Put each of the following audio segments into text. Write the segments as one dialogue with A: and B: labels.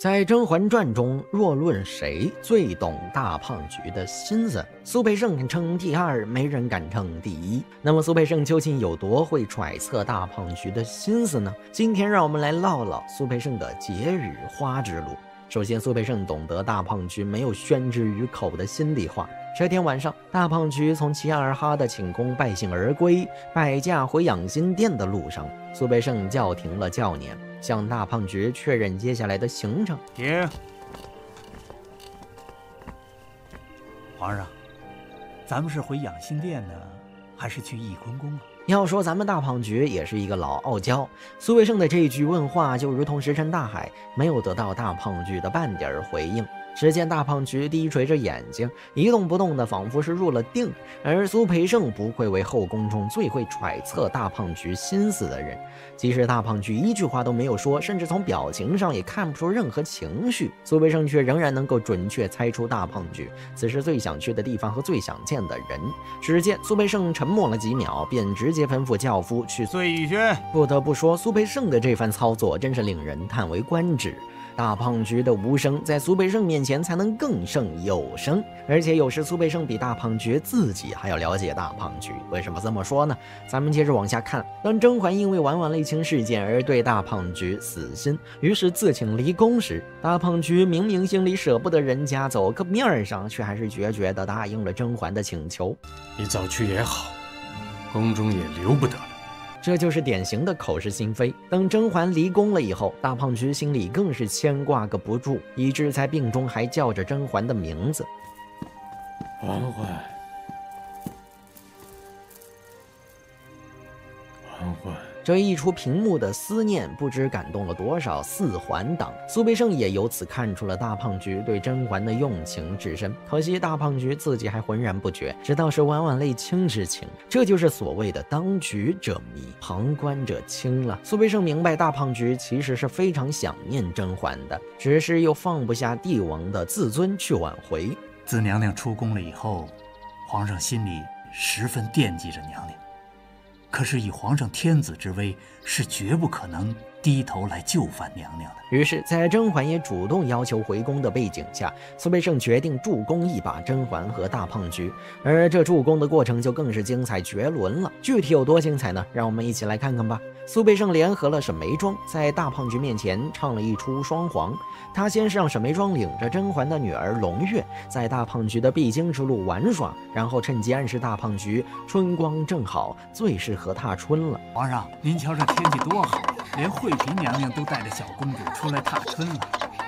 A: 在《甄嬛传》中，若论谁最懂大胖菊的心思，苏培盛称第二，没人敢称第一。那么苏培盛究竟有多会揣测大胖菊的心思呢？今天让我们来唠唠苏培盛的解语花之路。首先，苏培盛懂得大胖菊没有宣之于口的心里话。这天晚上，大胖菊从齐尔哈的寝宫败兴而归，摆驾回养心殿的路上，苏培盛叫停了轿辇，向大胖菊确认接下来的行程。
B: 停！皇上，咱们是回养心殿呢，还是去翊坤宫啊？
A: 要说咱们大胖菊也是一个老傲娇，苏培盛的这一句问话就如同石沉大海，没有得到大胖菊的半点回应。只见大胖菊低垂着眼睛，一动不动的，仿佛是入了定。而苏培盛不愧为后宫中最会揣测大胖菊心思的人，即使大胖菊一句话都没有说，甚至从表情上也看不出任何情绪，苏培盛却仍然能够准确猜出大胖菊此时最想去的地方和最想见的人。只见苏培盛沉默了几秒，便直接吩咐轿夫去
B: 碎玉轩。
A: 不得不说，苏培盛的这番操作真是令人叹为观止。大胖菊的无声在苏培盛面前才能更胜有声，而且有时苏培盛比大胖菊自己还要了解大胖菊。为什么这么说呢？咱们接着往下看。当甄嬛因为婉婉泪卿事件而对大胖菊死心，于是自请离宫时，大胖菊明明心里舍不得人家走，可面上却还是决绝地答应了甄嬛的请求。
C: 你早去也好，宫中也留不得了。
A: 这就是典型的口是心非。等甄嬛离宫了以后，大胖菊心里更是牵挂个不住，以致在病中还叫着甄嬛的名字。
C: 嬛嬛，嬛嬛。
A: 这一出屏幕的思念，不知感动了多少四环党。苏培盛也由此看出了大胖菊对甄嬛的用情至深，可惜大胖菊自己还浑然不觉，直到是婉婉泪卿之情。这就是所谓的当局者迷，旁观者清了。苏培盛明白大胖菊其实是非常想念甄嬛的，只是又放不下帝王的自尊去挽回。
B: 自娘娘出宫了以后，皇上心里十分惦记着娘娘，可是以皇上天子之威，是绝不可能低头来就范娘娘的。
A: 于是，在甄嬛也主动要求回宫的背景下，苏培盛决定助攻一把甄嬛和大胖菊，而这助攻的过程就更是精彩绝伦了。具体有多精彩呢？让我们一起来看看吧。苏培盛联合了沈眉庄，在大胖菊面前唱了一出双簧。他先是让沈眉庄领着甄嬛的女儿胧月在大胖菊的必经之路玩耍，然后趁机暗示大胖菊春光正好，最适合踏春了。
B: 皇上，您瞧这天气多好，连惠嫔娘娘都带着小公主出来踏春了。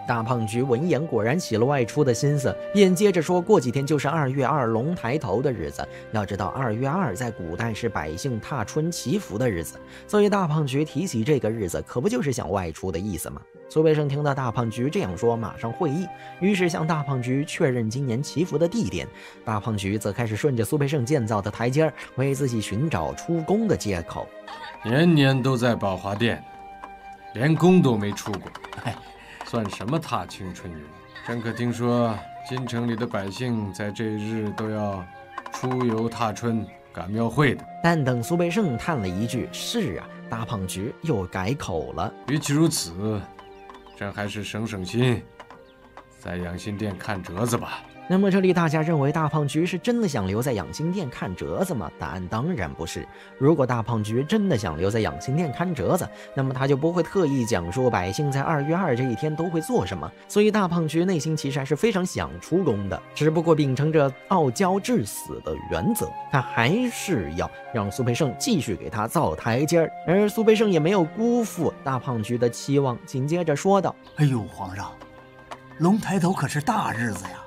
A: 大胖菊闻言果然起了外出的心思，便接着说过几天就是2月2龙抬头的日子。要知道2月2在古代是百姓踏春祈福的日子，所以大胖菊提起这个日子可不就是想外出的意思吗？苏培盛听到大胖菊这样说，马上会意，于是向大胖菊确认今年祈福的地点。大胖菊则开始顺着苏培盛建造的台阶为自己寻找出宫的借口。
C: 年年都在宝华殿，连宫都没出过，算什么踏青春游？朕可听说京城里的百姓在这一日都要出游踏春、赶庙会的。
A: 但等苏培盛叹了一句是啊，大胖菊又改口了。
C: 与其如此，朕还是省省心，在养心殿看折子吧。
A: 那么这里大家认为大胖菊是真的想留在养心殿看折子吗？答案当然不是。如果大胖菊真的想留在养心殿看折子，那么他就不会特意讲述百姓在2月2这一天都会做什么。所以大胖菊内心其实还是非常想出宫的，只不过秉承着傲娇至死的原则，他还是要让苏培盛继续给他造台阶儿。而苏培盛也没有辜负大胖菊的期望，紧接着说道：
B: 哎呦，皇上，龙抬头可是大日子呀！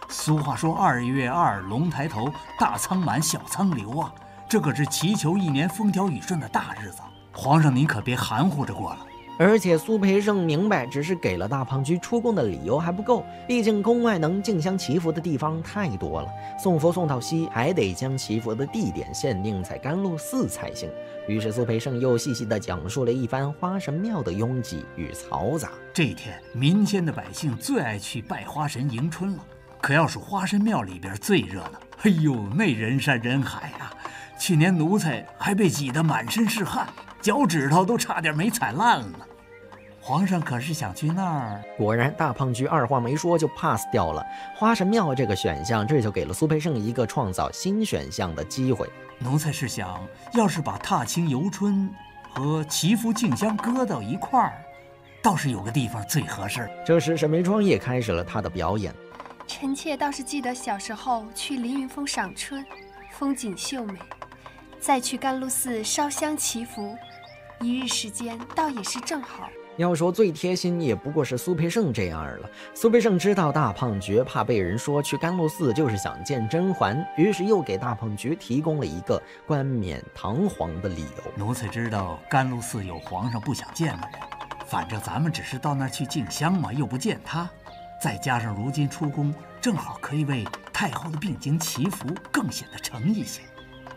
B: 俗话说2月2龙抬头，大仓满小仓流啊，这可是祈求一年风调雨顺的大日子。皇上您可别含糊着过了。
A: 而且苏培盛明白，只是给了大胖菊出宫的理由还不够，毕竟宫外能竞相祈福的地方太多了，送佛送到西，还得将祈福的地点限定在甘露寺才行。于是苏培盛又细细地讲述了一番花神庙的拥挤与嘈杂。
B: 这一天，民间的百姓最爱去拜花神迎春了。可要数花神庙里边最热闹，哎呦，那人山人海啊！去年奴才还被挤得满身是汗，脚趾头都差点没踩烂了。皇上可是想去那儿。
A: 果然，大胖菊二话没说就 pass 掉了花神庙这个选项，这就给了苏培盛一个创造新选项的机会。
B: 奴才是想，要是把踏青游春和祈福敬香搁到一块儿，倒是有个地方最合适。
A: 这时，沈眉庄也开始了她的表演。
D: 臣妾倒是记得小时候去凌云峰赏春，风景秀美，再去甘露寺烧香祈福，一日时间倒也是正好。
A: 要说最贴心，也不过是苏培盛这样了。苏培盛知道大胖菊怕被人说去甘露寺就是想见甄嬛，于是又给大胖菊提供了一个冠冕堂皇的理由。
B: 奴才知道甘露寺有皇上不想见的人，反正咱们只是到那儿去敬香嘛，又不见他。再加上如今出宫，正好可以为太后的病情祈福，更显得诚意些。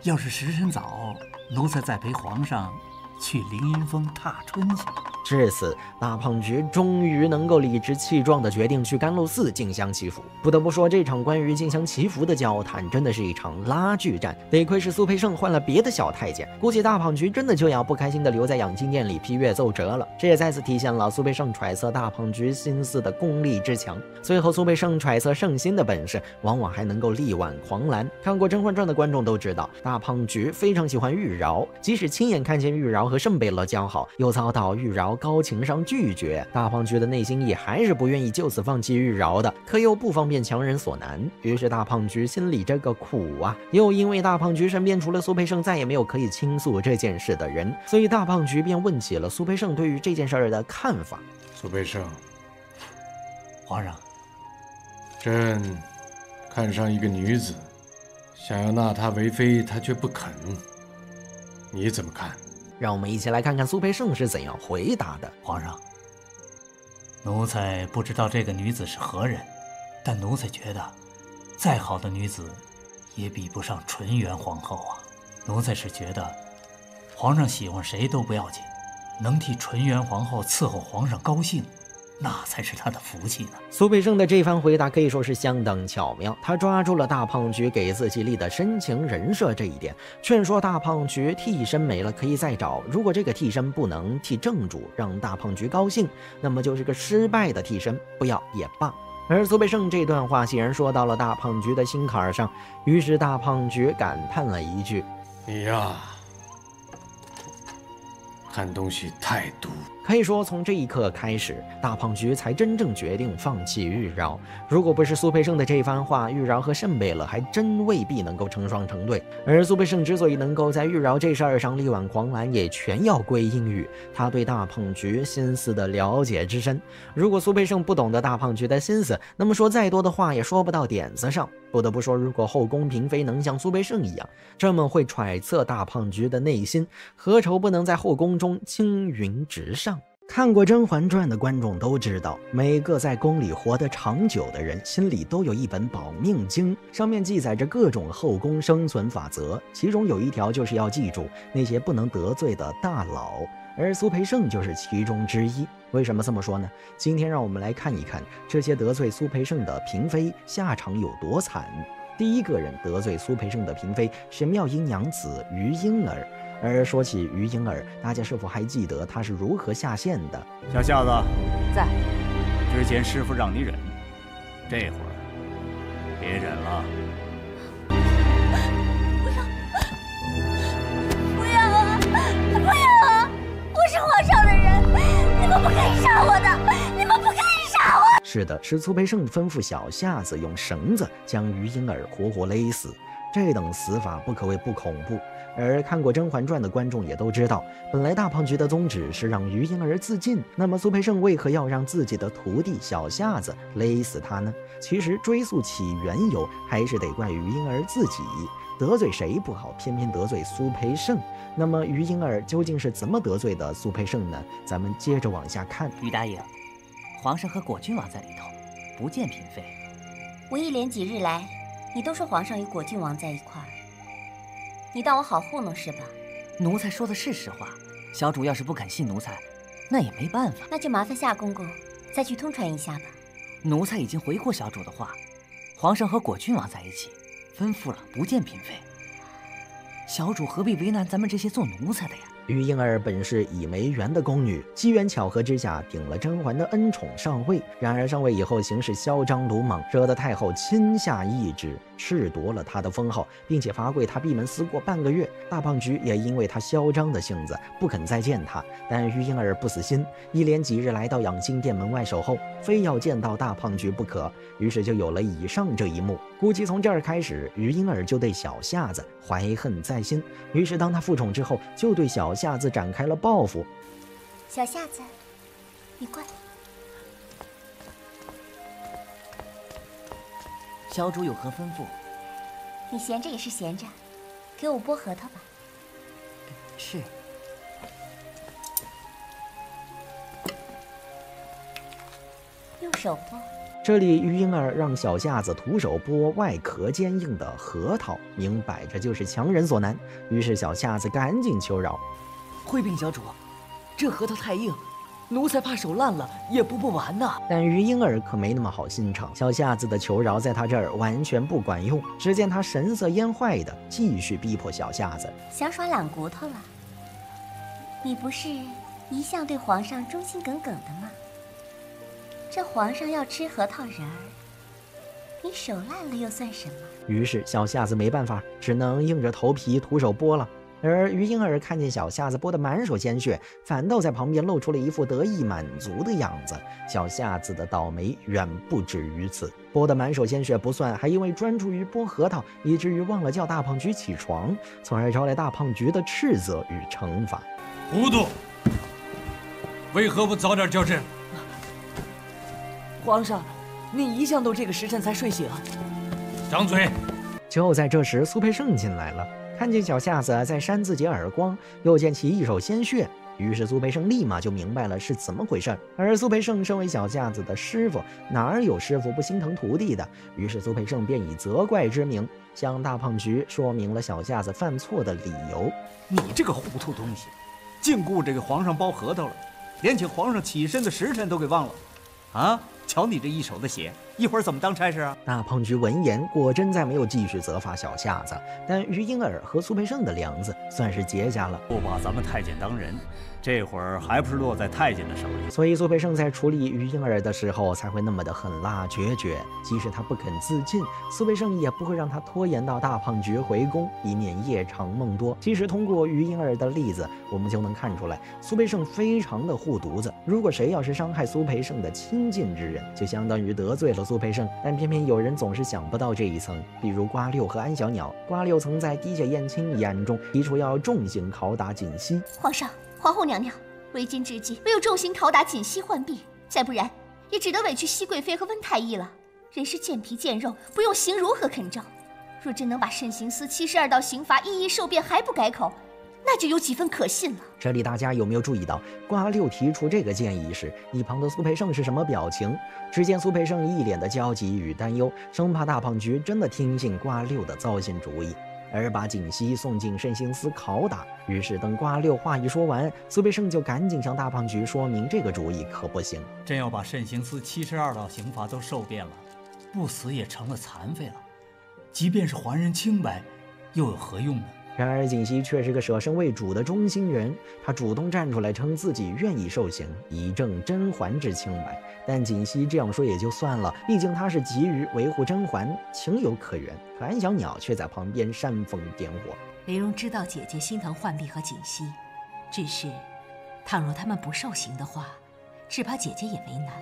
B: 要是时辰早，奴才再陪皇上去凌云峰踏春去。
A: 至此，大胖菊终于能够理直气壮地决定去甘露寺敬香祈福。不得不说，这场关于敬香祈福的交谈真的是一场拉锯战。得亏是苏培盛换了别的小太监，估计大胖菊真的就要不开心地留在养心殿里批阅奏折了。这也再次体现了苏培盛揣测大胖菊心思的功力之强。最后，苏培盛揣测圣心的本事，往往还能够力挽狂澜。看过《甄嬛传》的观众都知道，大胖菊非常喜欢玉娆，即使亲眼看见玉娆和圣贝勒交好，又遭到玉娆高情商拒绝，大胖菊的内心也还是不愿意就此放弃玉娆的，可又不方便强人所难，于是大胖菊心里这个苦啊！又因为大胖菊身边除了苏培盛再也没有可以倾诉这件事的人，所以大胖菊便问起了苏培盛对于这件事的看法。
C: 苏培盛，
B: 皇上，
C: 朕看上一个女子，想要纳她为妃，她却不肯，你怎么看？
A: 让我们一起来看看苏培盛是怎样回答的。
B: 皇上，奴才不知道这个女子是何人，但奴才觉得，再好的女子，也比不上纯元皇后啊。奴才是觉得，皇上喜欢谁都不要紧，能替纯元皇后伺候皇上高兴，那才是他的福气呢。
A: 苏培盛的这番回答可以说是相当巧妙，他抓住了大胖菊给自己立的深情人设这一点，劝说大胖菊替身没了可以再找，如果这个替身不能替正主让大胖菊高兴，那么就是个失败的替身，不要也罢。而苏培盛这段话显然说到了大胖菊的心坎上，于是大胖菊感叹了一句：“
C: 你呀，看东西太多。”
A: 可以说，从这一刻开始，大胖菊才真正决定放弃玉娆。如果不是苏培盛的这番话，玉娆和圣贝勒还真未必能够成双成对。而苏培盛之所以能够在玉娆这事儿上力挽狂澜，也全要归因于他对大胖菊心思的了解之深。如果苏培盛不懂得大胖菊的心思，那么说再多的话也说不到点子上。不得不说，如果后宫嫔妃能像苏培盛一样这么会揣测大胖菊的内心，何愁不能在后宫中青云直上？看过《甄嬛传》的观众都知道，每个在宫里活得长久的人心里都有一本保命经，上面记载着各种后宫生存法则，其中有一条就是要记住那些不能得罪的大佬，而苏培盛就是其中之一。为什么这么说呢？今天让我们来看一看这些得罪苏培盛的嫔妃下场有多惨。第一个人得罪苏培盛的嫔妃是妙音娘子于莺儿。而说起于莺儿，大家是否还记得她是如何下线的？
B: 小夏子，
E: 在。
B: 之前师傅让你忍，这会儿别忍了。
E: 不要啊！不要啊！我是皇上的人，你们不可以杀我的！你们不可以杀我！
A: 是的，是苏培盛吩咐小夏子用绳子将于莺儿活活勒死。这等死法不可谓不恐怖，而看过《甄嬛传》的观众也都知道，本来大胖菊的宗旨是让于莺儿自尽，那么苏培盛为何要让自己的徒弟小夏子勒死他呢？其实追溯起缘由，还是得怪于莺儿自己，得罪谁不好，偏偏得罪苏培盛。那么于莺儿究竟是怎么得罪的苏培盛呢？咱们接着往下看。
F: 于大爷，皇上和果郡王在里头，不见嫔妃。
E: 我一连几日来，你都说皇上与果郡王在一块儿，你当我好糊弄是吧？
F: 奴才说的是实话，小主要是不肯信奴才，那也没办法。
E: 那就麻烦夏公公再去通传一下吧。
F: 奴才已经回过小主的话，皇上和果郡王在一起，吩咐了不见嫔妃。小主何必为难咱们这些做奴才的呀？
A: 于莺儿本是倚梅园的宫女，机缘巧合之下顶了甄嬛的恩宠上位。然而上位以后行事嚣张鲁莽，惹得太后亲下懿旨，褫夺了她的封号，并且罚跪她闭门思过半个月。大胖菊也因为她嚣张的性子，不肯再见她。但于莺儿不死心，一连几日来到养心殿门外守候，非要见到大胖菊不可。于是就有了以上这一幕。估计从这儿开始，于莺儿就对小夏子怀恨在心。于是当她复宠之后，就对小夏子展开了报复。
E: 小夏子，你过来。
F: 小主有何吩咐？
E: 你闲着也是闲着，给我剥核桃吧。
F: 是。
E: 用手剥。
A: 这里于莺儿让小夏子徒手剥外壳坚硬的核桃，明摆着就是强人所难。于是小夏子赶紧求饶：
F: 惠禀小主，这核桃太硬，奴才怕手烂了也剥不完呐。
A: 但于莺儿可没那么好心肠，小夏子的求饶在他这儿完全不管用。只见他神色烟坏的继续逼迫小夏子：
E: 想耍懒骨头了？你不是一向对皇上忠心耿耿的吗？这皇上要吃核桃仁儿，你手烂了又算什么？
A: 于是小夏子没办法，只能硬着头皮徒手剥了。而于莺儿看见小夏子剥得满手鲜血，反倒在旁边露出了一副得意满足的样子。小夏子的倒霉远不止于此，剥得满手鲜血不算，还因为专注于剥核桃，以至于忘了叫大胖菊起床，从而招来大胖菊的斥责与惩罚。
B: 糊涂！为何不早点叫阵？
F: 皇上，你一向都这个时辰才睡醒。
B: 张嘴！
A: 就在这时，苏培盛进来了，看见小夏子在扇自己耳光，又见其一手鲜血，于是苏培盛立马就明白了是怎么回事。而苏培盛身为小夏子的师傅，哪有师傅不心疼徒弟的？于是苏培盛便以责怪之名向大胖菊说明了小夏子犯错的理由。
B: 你这个糊涂东西，净顾着给皇上剥核桃了，连请皇上起身的时辰都给忘了啊！瞧你这一手的血，一会儿怎么当差事啊？
A: 大胖菊闻言，果真再没有继续责罚小夏子，但于莺儿和苏培盛的梁子算是结下了。
B: 不把咱们太监当人，这会儿还不是落在太监的手里？
A: 所以苏培盛在处理于莺儿的时候才会那么的狠辣决绝。即使他不肯自尽，苏培盛也不会让他拖延到大胖菊回宫，以免夜长梦多。其实通过于莺儿的例子，我们就能看出来，苏培盛非常的护犊子。如果谁要是伤害苏培盛的亲近之人，就相当于得罪了苏培盛。但偏偏有人总是想不到这一层，比如瓜六和安小鸟。瓜六曾在滴血验亲一案中提出要重刑拷打锦溪。
E: 皇上、皇后娘娘，为今之计，唯有重刑拷打锦溪浣碧，再不然也只得委屈熹贵妃和温太医了。人是见皮见肉，不用刑如何肯招？若真能把慎刑司72道刑罚一一受遍还不改口，那就有几分可信了。
A: 这里大家有没有注意到，瓜六提出这个建议时，一旁的苏培盛是什么表情？只见苏培盛一脸的焦急与担忧，生怕大胖菊真的听信瓜六的糟心主意，而把锦溪送进慎刑司拷打。于是等瓜六话一说完，苏培盛就赶紧向大胖菊说明这个主意可不行。
B: 真要把慎刑司72道刑罚都受遍了，不死也成了残废了，即便是还人清白，又有何用呢？
A: 然而锦溪却是个舍身为主的忠心人，他主动站出来称自己愿意受刑，以证甄嬛之清白。但锦溪这样说也就算了，毕竟他是急于维护甄嬛，情有可原。可安小鸟却在旁边煽风点火。
G: 莲蓉知道姐姐心疼浣碧和锦溪，只是倘若他们不受刑的话，只怕姐姐也为难。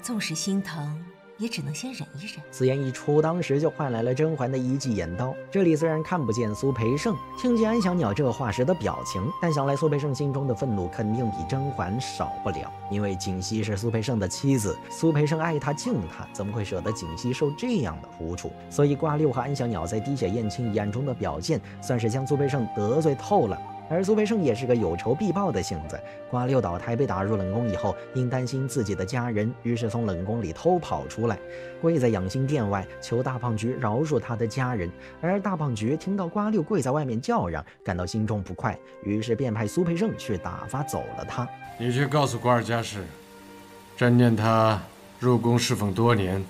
G: 纵使心疼，也只能先忍一忍。
A: 此言一出，当时就换来了甄嬛的一记眼刀。这里虽然看不见苏培盛听见安小鸟这话时的表情，但想来苏培盛心中的愤怒肯定比甄嬛少不了。因为锦溪是苏培盛的妻子，苏培盛爱她敬她，怎么会舍得锦溪受这样的苦楚？所以瓜六和安小鸟在滴血验亲一案中的表现，算是将苏培盛得罪透了。而苏培盛也是个有仇必报的性子，瓜六岛台被打入冷宫以后，因担心自己的家人，于是从冷宫里偷跑出来，跪在养心殿外求大胖菊饶恕他的家人。而大胖菊听到瓜六跪在外面叫嚷，感到心中不快，于是便派苏培盛去打发走了他。
C: 你去告诉瓜尔佳氏，朕念他入宫侍奉多年，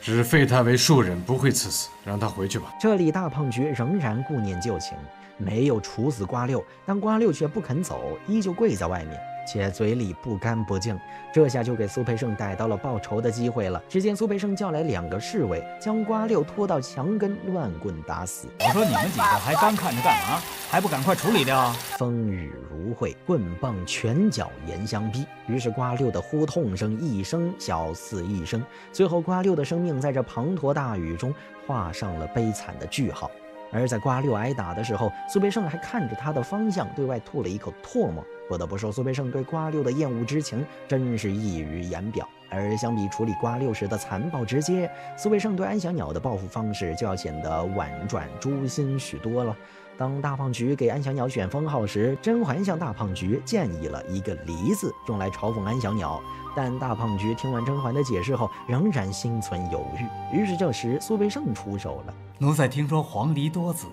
C: 只废他为庶人，不会赐死，让他回去吧。
A: 这里大胖菊仍然顾念旧情，没有处死瓜六，但瓜六却不肯走，依旧跪在外面，且嘴里不干不净。这下就给苏培盛逮到了报仇的机会了。只见苏培盛叫来2个侍卫，将瓜六拖到墙根，乱棍打死。
B: 我说你们几个还干看着干嘛？还不赶快处理掉！
A: 风雨如晦，棍棒拳脚严相逼。于是瓜六的呼痛声一声小似一声，最后瓜六的生命在这滂沱大雨中画上了悲惨的句号。而在瓜六挨打的时候，苏培盛还看着他的方向对外吐了一口唾沫。不得不说，苏培盛对瓜六的厌恶之情真是溢于言表。而相比处理瓜六时的残暴直接，苏培盛对安小鸟的报复方式就要显得婉转诛心许多了。当大胖菊给安小鸟选封号时，甄嬛向大胖菊建议了一个梨字，用来嘲讽安小鸟。但大胖菊听完甄嬛的解释后，仍然心存犹豫。于是这时苏培盛出手了。
B: 奴才听说黄鹂多子，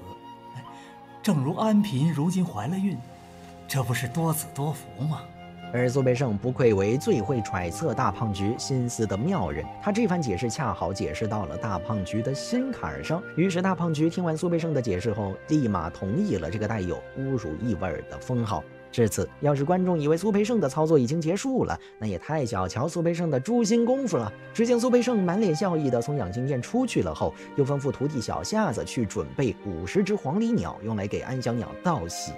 B: 正如安嫔如今怀了孕，这不是多子多福吗？
A: 而苏培盛不愧为最会揣测大胖菊心思的妙人，他这番解释恰好解释到了大胖菊的心坎上。于是大胖菊听完苏培盛的解释后，立马同意了这个带有侮辱意味的封号。至此，要是观众以为苏培盛的操作已经结束了，那也太小瞧苏培盛的诛心功夫了。只见苏培盛满脸笑意地从养心殿出去了后，又吩咐徒弟小夏子去准备50只黄鹂鸟，用来给安小鸟道喜。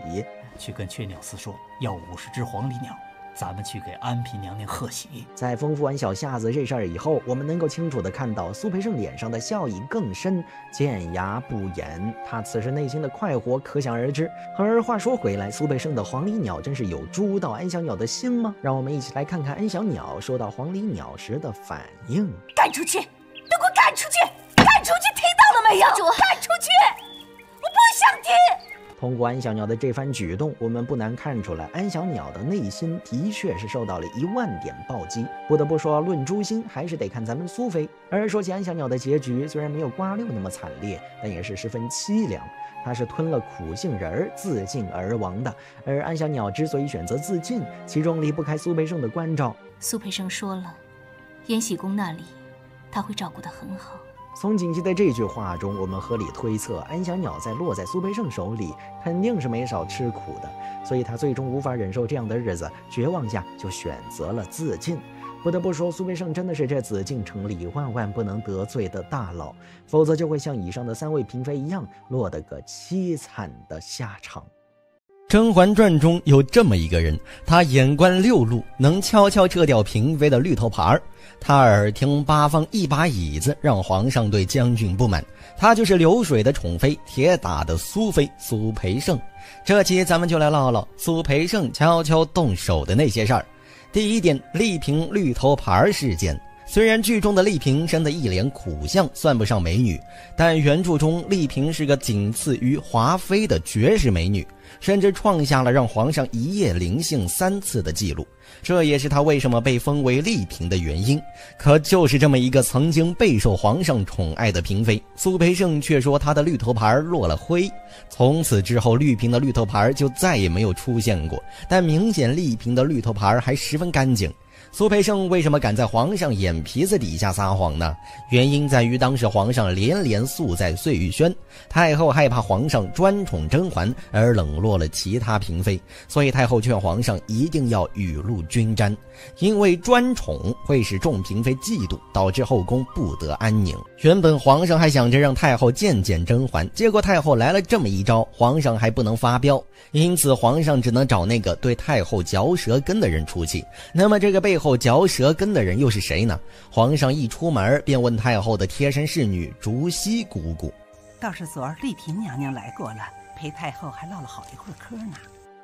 B: 去跟雀鸟司说，要50只黄鹂鸟，咱们去给安嫔娘娘贺喜。
A: 在吩咐完小夏子这事儿以后，我们能够清楚地看到苏培盛脸上的笑意更深，见牙不言。他此时内心的快活可想而知。而话说回来，苏培盛的黄鹂鸟真是有诛到安小鸟的心吗？让我们一起来看看安小鸟收到黄鹂鸟时的反应。
E: 赶出去！都给我赶出去！赶出去！听到了没有？主，赶出去！我不想听。
A: 通过安小鸟的这番举动，我们不难看出来，安小鸟的内心的确是受到了10000点暴击。不得不说，论诛心，还是得看咱们苏菲。而说起安小鸟的结局，虽然没有瓜六那么惨烈，但也是十分凄凉。他是吞了苦杏仁自尽而亡的。而安小鸟之所以选择自尽，其中离不开苏培盛的关照。
E: 苏培盛说了，延禧宫那里他会照顾得很好。
A: 从锦溪的这句话中，我们合理推测，安小鸟在落在苏培盛手里，肯定是没少吃苦的，所以他最终无法忍受这样的日子，绝望下就选择了自尽。不得不说，苏培盛真的是这紫禁城里万万不能得罪的大佬，否则就会像以上的3位嫔妃一样，落得个凄惨的下场。
H: 《甄嬛传》中有这么一个人，他眼观六路，能悄悄撤掉嫔妃的绿头牌。他耳听八方一把椅子，让皇上对将军不满。他就是流水的宠妃，铁打的苏妃苏培盛。这期咱们就来唠唠苏培盛悄悄动手的那些事儿。第一点，丽嫔绿头牌事件。虽然剧中的丽嫔生得一脸苦相，算不上美女，但原著中丽嫔是个仅次于华妃的绝世美女，甚至创下了让皇上一夜临幸3次的记录，这也是她为什么被封为丽嫔的原因。可就是这么一个曾经备受皇上宠爱的嫔妃，苏培盛却说她的绿头牌落了灰。从此之后，丽嫔的绿头牌就再也没有出现过，但明显丽嫔的绿头牌还十分干净。苏培盛为什么敢在皇上眼皮子底下撒谎呢？原因在于当时皇上连连诉在碎玉轩，太后害怕皇上专宠甄嬛而冷落了其他嫔妃，所以太后劝皇上一定要雨露均沾，因为专宠会使众嫔妃嫉妒，导致后宫不得安宁。原本皇上还想着让太后见见甄嬛，结果太后来了这么一招，皇上还不能发飙，因此皇上只能找那个对太后嚼舌根的人出气。那么这个背后嚼舌根的人又是谁呢？皇上一出门便问太后的贴身侍女竹溪姑姑。
I: 倒是昨儿丽嫔娘娘来过了，陪太后还唠了好一会儿嗑呢。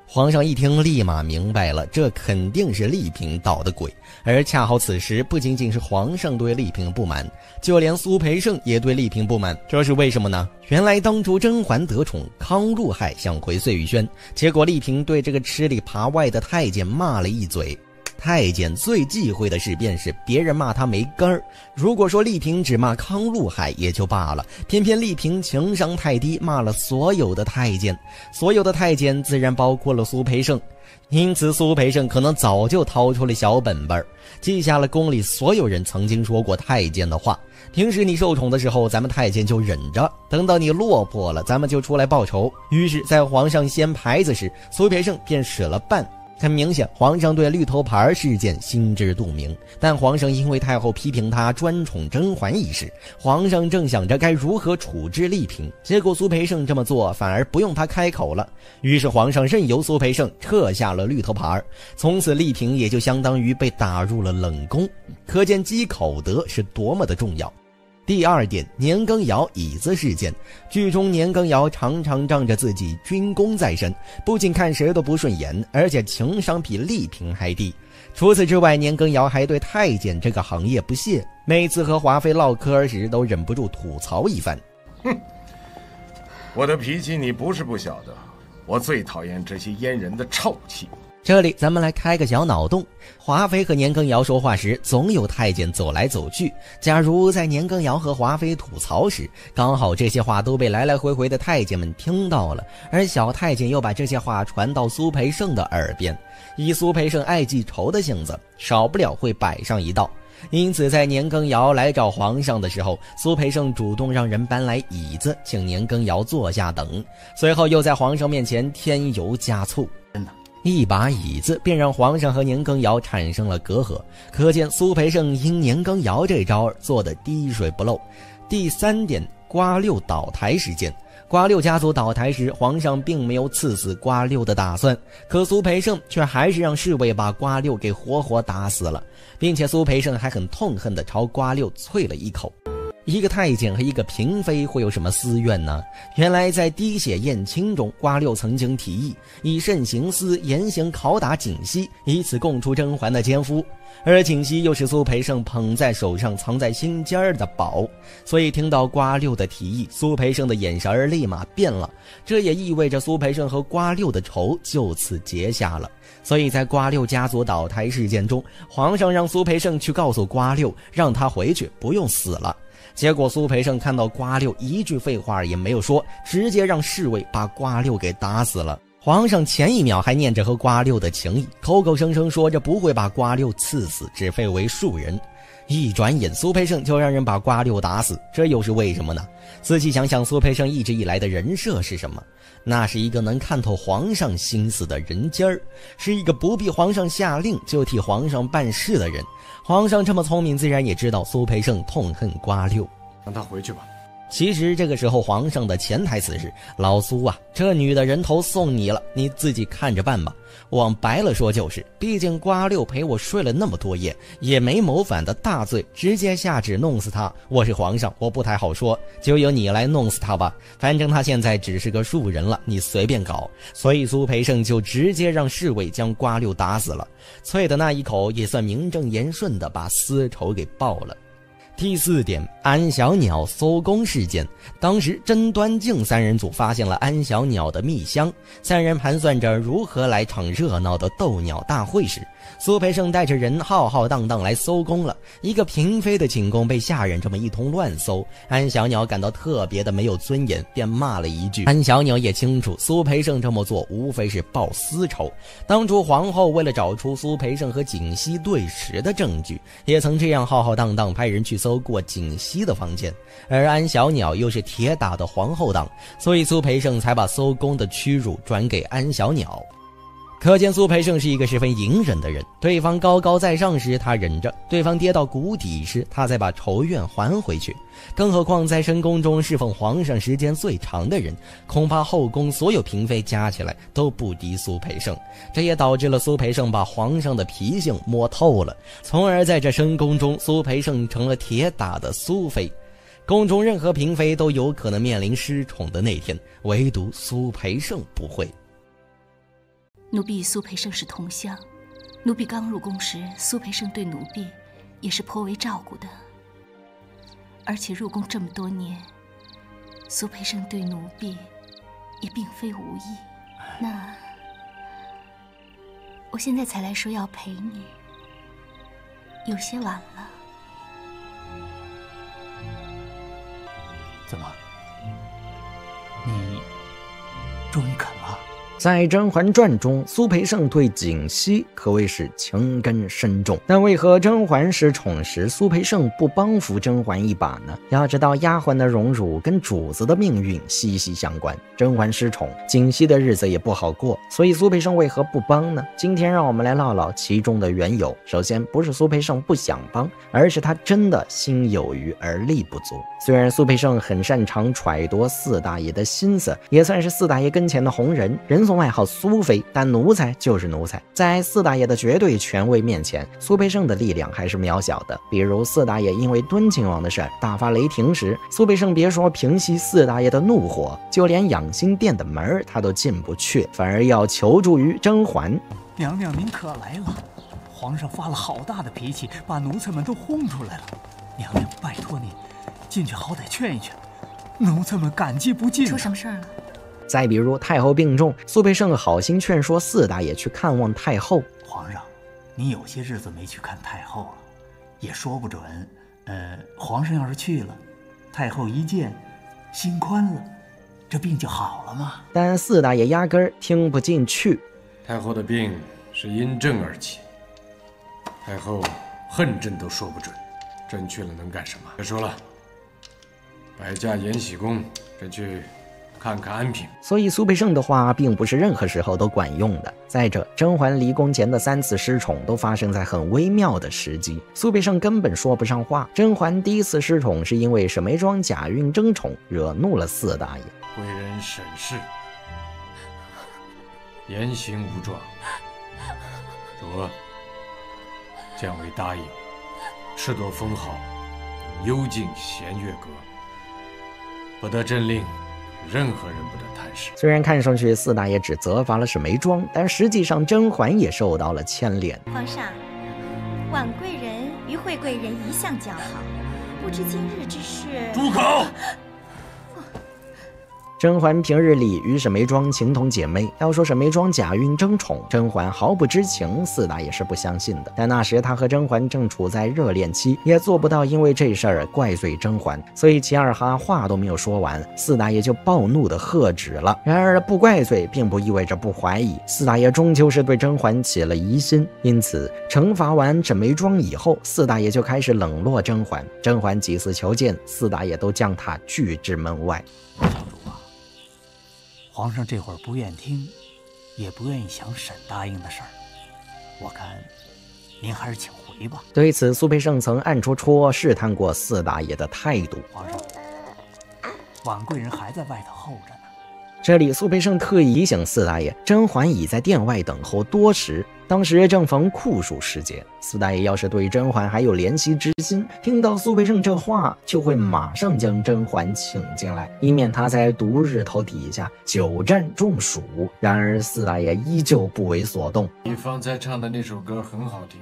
H: 皇上一听立马明白了，这肯定是丽嫔捣的鬼。而恰好此时不仅仅是皇上对丽嫔不满，就连苏培盛也对丽嫔不满。这是为什么呢？原来当初甄嬛得宠，康禄害想回碎玉轩，结果丽嫔对这个吃里扒外的太监骂了一嘴，太监最忌讳的事便是别人骂他没根儿。如果说丽嫔只骂康禄海也就罢了，偏偏丽嫔情商太低，骂了所有的太监，所有的太监自然包括了苏培盛。因此苏培盛可能早就掏出了小本本，记下了宫里所有人曾经说过太监的话。平时你受宠的时候，咱们太监就忍着，等到你落魄了，咱们就出来报仇。于是在皇上掀牌子时，苏培盛便使了绊。很明显，皇上对绿头牌事件心知肚明，但皇上因为太后批评他专宠甄嬛一事，皇上正想着该如何处置丽嫔，结果苏培盛这么做反而不用他开口了，于是皇上任由苏培盛撤下了绿头牌，从此丽嫔也就相当于被打入了冷宫，可见积口德是多么的重要。第二点，年羹尧椅子事件。剧中年羹尧常常仗着自己军功在身，不仅看谁都不顺眼，而且情商比丽嫔还低。除此之外，年羹尧还对太监这个行业不屑，每次和华妃唠嗑时都忍不住吐槽一番。
J: 哼，我的脾气你不是不晓得，我最讨厌这些阉人的臭气。
H: 这里咱们来开个小脑洞，华妃和年羹尧说话时，总有太监走来走去。假如在年羹尧和华妃吐槽时，刚好这些话都被来来回回的太监们听到了，而小太监又把这些话传到苏培盛的耳边，以苏培盛爱记仇的性子，少不了会摆上一道。因此在年羹尧来找皇上的时候，苏培盛主动让人搬来椅子请年羹尧坐下等，随后又在皇上面前添油加醋。一把椅子便让皇上和年羹尧产生了隔阂，可见苏培盛因年羹尧这招做得滴水不漏。第三点，瓜六倒台事件。瓜六家族倒台时，皇上并没有赐死瓜六的打算，可苏培盛却还是让侍卫把瓜六给活活打死了，并且苏培盛还很痛恨地朝瓜六啐了一口。一个太监和一个嫔妃会有什么私怨呢？原来在滴血验亲中，瓜六曾经提议以慎刑司严刑拷打槿汐，以此供出甄嬛的奸夫，而槿汐又是苏培盛捧在手上藏在心尖的宝，所以听到瓜六的提议，苏培盛的眼神立马变了，这也意味着苏培盛和瓜六的仇就此结下了。所以在瓜六家族倒台事件中，皇上让苏培盛去告诉瓜六，让他回去不用死了。结果苏培盛看到瓜六一句废话也没有说，直接让侍卫把瓜六给打死了。皇上前一秒还念着和瓜六的情谊，口口声声说着不会把瓜六赐死，只废为庶人，一转眼苏培盛就让人把瓜六打死，这又是为什么呢？仔细想想，苏培盛一直以来的人设是什么？那是一个能看透皇上心思的人尖儿，是一个不必皇上下令就替皇上办事的人。皇上这么聪明，自然也知道苏培盛痛恨瓜六，
C: 让他回去吧。
H: 其实这个时候皇上的潜台词是：老苏啊，这女的人头送你了，你自己看着办吧。往白了说就是，毕竟瓜六陪我睡了那么多夜，也没谋反的大罪，直接下旨弄死他。我是皇上，我不太好说，就由你来弄死他吧。反正他现在只是个庶人了，你随便搞。所以苏培盛就直接让侍卫将瓜六打死了，啐的那一口也算名正言顺的把私仇给报了。第四点，安小鸟搜宫事件。当时甄端敬三人组发现了安小鸟的密箱，三人盘算着如何来场热闹的斗鸟大会时，苏培盛带着人浩浩荡荡来搜宫了。一个嫔妃的寝宫被下人这么一通乱搜，安小鸟感到特别的没有尊严，便骂了一句。安小鸟也清楚苏培盛这么做无非是报私仇，当初皇后为了找出苏培盛和槿汐对食的证据，也曾这样浩浩荡荡派人去搜过槿汐的房间，而安小鸟又是铁打的皇后党，所以苏培盛才把搜宫的屈辱转给安小鸟。可见苏培盛是一个十分隐忍的人，对方高高在上时他忍着，对方跌到谷底时他再把仇怨还回去。更何况在深宫中侍奉皇上时间最长的人，恐怕后宫所有嫔妃加起来都不敌苏培盛，这也导致了苏培盛把皇上的脾性摸透了，从而在这深宫中苏培盛成了铁打的苏妃。宫中任何嫔妃都有可能面临失宠的那天，唯独苏培盛不会。
E: 奴婢与苏培盛是同乡，奴婢刚入宫时，苏培盛对奴婢也是颇为照顾的。而且入宫这么多年，苏培盛对奴婢也并非无意。那我现在才来说要陪你，有些晚了。
B: 怎么，你终于肯了？
A: 在《甄嬛传》中，苏培盛对槿汐可谓是情根深重，但为何甄嬛失宠时，苏培盛不帮扶甄嬛一把呢？要知道，丫鬟的荣辱跟主子的命运息息相关。甄嬛失宠，槿汐的日子也不好过，所以苏培盛为何不帮呢？今天让我们来唠唠其中的缘由。首先，不是苏培盛不想帮，而是他真的心有余而力不足。虽然苏培盛很擅长揣度四大爷的心思，也算是四大爷跟前的红人，人送外号苏菲，但奴才就是奴才，在四大爷的绝对权威面前，苏培盛的力量还是渺小的。比如四大爷因为敦亲王的事大发雷霆时，苏培盛别说平息四大爷的怒火，就连养心殿的门他都进不去，反而要求助于甄嬛。
B: 娘娘您可来了，皇上发了好大的脾气，把奴才们都轰出来了。娘娘拜托您进去好歹劝一劝，奴才们感激不尽。
E: 出什么事儿了？
A: 再比如太后病重，苏培盛好心劝说四大爷去看望太后。
B: 皇上，你有些日子没去看太后了，也说不准。皇上要是去了，太后一见，心宽了，这病就好了吗？
A: 但四大爷压根儿听不进去。
C: 太后的病是因朕而起，太后恨朕都说不准，朕去了能干什么？别说了，摆驾延禧宫，朕去看看安平。
A: 所以苏培盛的话并不是任何时候都管用的。再者，甄嬛离宫前的3次失宠都发生在很微妙的时机，苏培盛根本说不上话。甄嬛第1次失宠是因为沈眉庄假孕争宠，惹怒了四大爷。
C: 贵人审视，言行无状，昨降为答应，褫夺封号，幽禁弦乐阁，不得朕令，任何人不得探视。
A: 虽然看上去四大爷只责罚了沈眉庄，但实际上甄嬛也受到了牵连。
K: 皇上，婉贵人与惠贵人一向交好，不知今日之事。
J: 住口！
A: 甄嬛平日里与沈眉庄情同姐妹，要说沈眉庄假孕争宠，甄嬛毫不知情，四大爷是不相信的。但那时她和甄嬛正处在热恋期，也做不到因为这事儿怪罪甄嬛，所以齐二哈话都没有说完，四大爷就暴怒的喝止了。然而不怪罪并不意味着不怀疑，四大爷终究是对甄嬛起了疑心，因此惩罚完沈眉庄以后，四大爷就开始冷落甄嬛。甄嬛几次求见，四大爷都将他拒之门外。
B: 皇上这会儿不愿听，也不愿意想沈答应的事儿，我看您还是请回吧。
A: 对此，苏培盛曾暗戳戳试探过四大爷的态度。
B: 皇上，婉贵人还在外头候着呢。
A: 这里苏培盛特意提醒四大爷，甄嬛已在殿外等候多时，当时正逢酷暑时节，四大爷要是对甄嬛还有怜惜之心，听到苏培盛这话，就会马上将甄嬛请进来，以免她在毒日头底下久战中暑。然而四大爷依旧不为所动。
C: 你方才唱的那首歌很好听，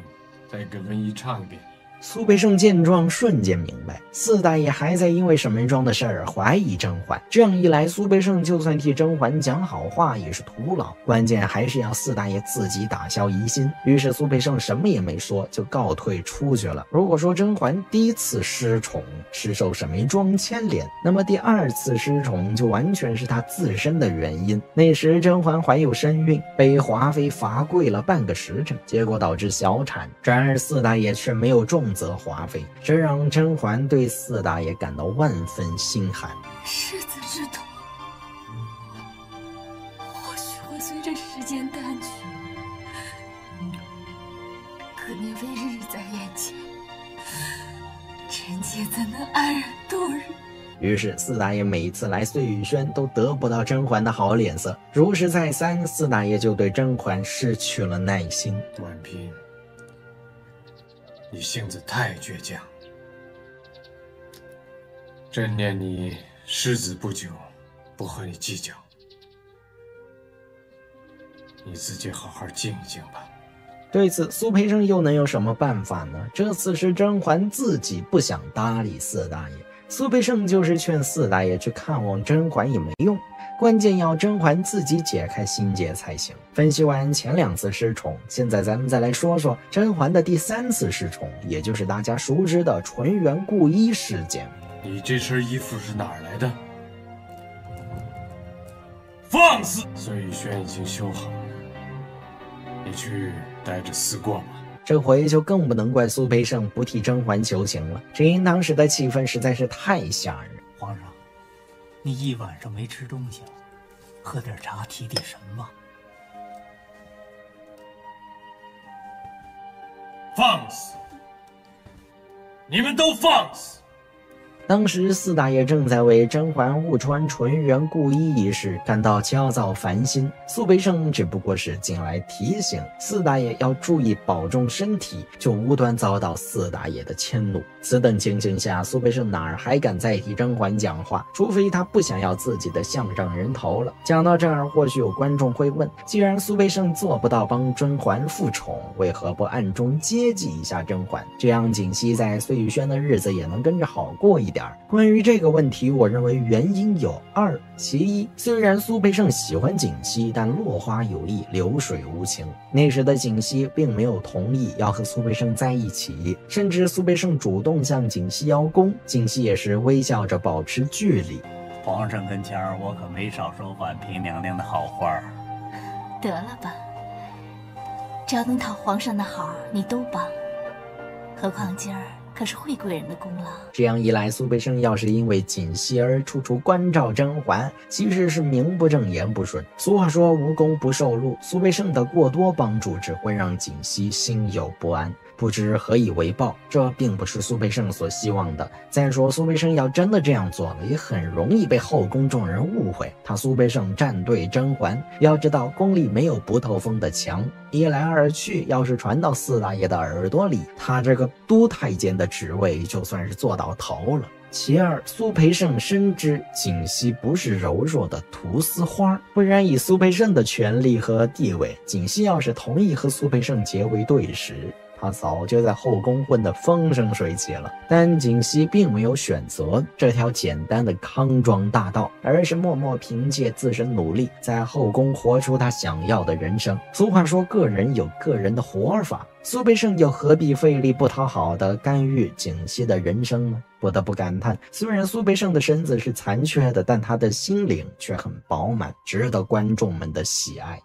C: 再给文姨唱一遍。
A: 苏培盛见状，瞬间明白四大爷还在因为沈眉庄的事儿怀疑甄嬛。这样一来，苏培盛就算替甄嬛讲好话也是徒劳，关键还是要四大爷自己打消疑心。于是苏培盛什么也没说，就告退出去了。如果说甄嬛第1次失宠是受沈眉庄牵连，那么第2次失宠就完全是她自身的原因。那时甄嬛怀有身孕，被华妃罚跪了半个时辰，结果导致小产。然而四大爷却没有重责华妃，这让甄嬛对四大爷感到万分心寒。
D: 世子之痛，或许会随着时间淡去，可念为日在眼前，臣妾怎能安然度日？
A: 于是四大爷每次来碎雨轩都得不到甄嬛的好脸色，如是再三，四大爷就对甄嬛失去了耐心。
C: 婉嫔，你性子太倔强，朕念你失子不久，不和你计较，你自己好好静一静吧。
A: 对此，苏培盛又能有什么办法呢？这次是甄嬛自己不想搭理四大爷，苏培盛就是劝四大爷去看望甄嬛也没用。关键要甄嬛自己解开心结才行。分析完前2次失宠，现在咱们再来说说甄嬛的第3次失宠，也就是大家熟知的纯元故衣事件。
C: 你这身衣服是哪儿来的？放肆！碎玉轩已经修好了，你去带着思过吧。
A: 这回就更不能怪苏培盛不替甄嬛求情了，只因当时的气氛实在是太吓人。
B: 皇上，你一晚上没吃东西了，喝点茶提提神吧。
C: 放肆！你们都放肆！
A: 当时四大爷正在为甄嬛误穿纯元故衣一事感到焦躁烦心，苏培盛只不过是进来提醒四大爷要注意保重身体，就无端遭到四大爷的迁怒。此等情形下，苏培盛哪儿还敢再替甄嬛讲话？除非他不想要自己的项上人头了。讲到这儿，或许有观众会问，既然苏培盛做不到帮甄嬛复宠，为何不暗中接济一下甄嬛，这样锦汐在碎玉轩的日子也能跟着好过一点？关于这个问题，我认为原因有2。其一，虽然苏培盛喜欢锦汐，但落花有意，流水无情。那时的锦汐并没有同意要和苏培盛在一起，甚至苏培盛主动向锦汐邀功，锦汐也是微笑着保持距离。
B: 皇上跟前儿我可没少说婉嫔娘娘的好话。
E: 得了吧，只要能讨皇上的好，你都帮。何况今儿可是惠贵人的功劳。
A: 这样一来，苏培盛要是因为锦汐而处处关照甄嬛，其实是名不正言不顺。俗话说无功不受禄，苏培盛的过多帮助只会让锦汐心有不安，不知何以为报，这并不是苏培盛所希望的。再说苏培盛要真的这样做了，也很容易被后宫众人误会他苏培盛站队甄嬛。要知道宫里没有不透风的墙，一来二去，要是传到四大爷的耳朵里，他这个都太监的职位就算是做到头了。其二，苏培盛深知锦汐不是柔弱的菟丝花，不然以苏培盛的权力和地位，锦汐要是同意和苏培盛结为对时，他早就在后宫混得风生水起了。但锦汐并没有选择这条简单的康庄大道，而是默默凭借自身努力，在后宫活出他想要的人生。俗话说个人有个人的活法，苏培盛又何必费力不讨好的干预锦汐的人生呢？不得不感叹，虽然苏培盛的身子是残缺的，但他的心灵却很饱满，值得观众们的喜爱。